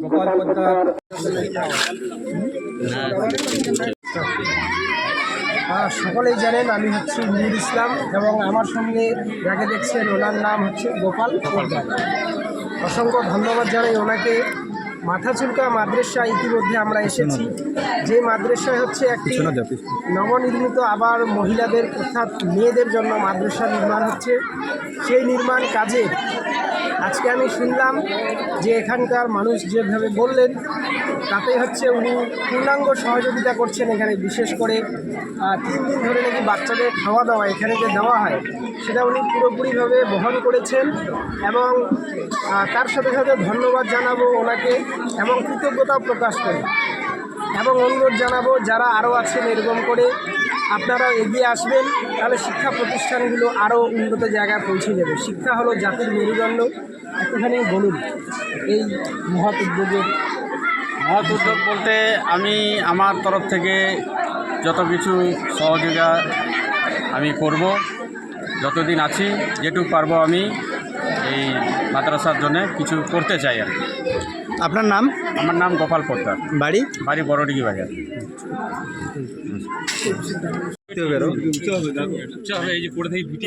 গোপাল পোদ্দার। সকলেই জানেন আমি হচ্ছি নূর ইসলাম এবং আমার সঙ্গে যাকে দেখছেন ওনার নাম হচ্ছে গোপাল পোদ্দার। অসংখ্য ধন্যবাদ জানাই ওনাকে। মাথাচুলকা মাদ্রাসা ইতিমধ্যে আমরা এসেছি, যে মাদ্রাসায় হচ্ছে একটি নবনির্মিত আবার মহিলাদের অর্থাৎ মেয়েদের জন্য মাদ্রাসা নির্মাণ হচ্ছে। সেই নির্মাণ কাজে আজকে আমি শুনলাম যে এখানকার মানুষ যেভাবে বললেন তাতে হচ্ছে উনি পূর্ণাঙ্গ সহযোগিতা করছেন। এখানে বিশেষ করে 3 দিন ধরে নাকি বাচ্চাদের খাওয়া দাওয়া এখানে যে দেওয়া হয় সেটা উনি পুরোপুরিভাবে বহন করেছেন এবং তার সাথে সাথে ধন্যবাদ জানাবো ওনাকে এবং কৃতজ্ঞতাও প্রকাশ করি এবং অনুরোধ জানাবো যারা আরও আছেন এরকম করে আপনারা এগিয়ে আসবেন, তাহলে শিক্ষা প্রতিষ্ঠানগুলো আরও উন্নত জায়গায় পৌঁছে যাবে। শিক্ষা হলো জাতির মেরুদণ্ড। একটুখানি বলুন এই মহৎ উদ্যোগ বলতে আমি আমার তরফ থেকে যত কিছু সহযোগিতা আমি করব, যতদিন আছি যেটুকু পারবো আমি এই মাদ্রাসার জন্য কিছু করতে চাই আর কি। আপনার নাম? আমার নাম গোপাল পোদ্দার। বাড়ি? বাড়ি বড়ডিগি বাজার। এই যে পড়ে থেকে ভিটি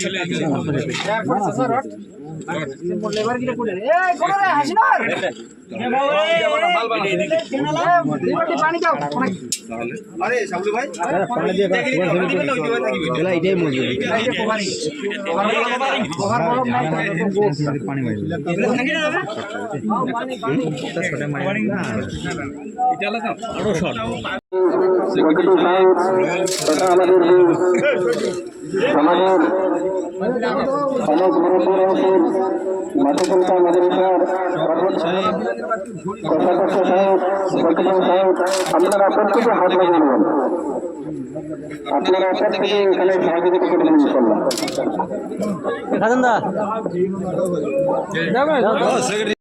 মাথাচুলকা মাদ্রাসার কোষাধ্যক্ষ সাহেব, বর্তমান সাহেব, আপনারা প্রত্যেকে হাত লাগিয়ে নেবেন। আপনারা প্রত্যেকে এখানে সহযোগিতা করবেন ইনশাল্লাহ।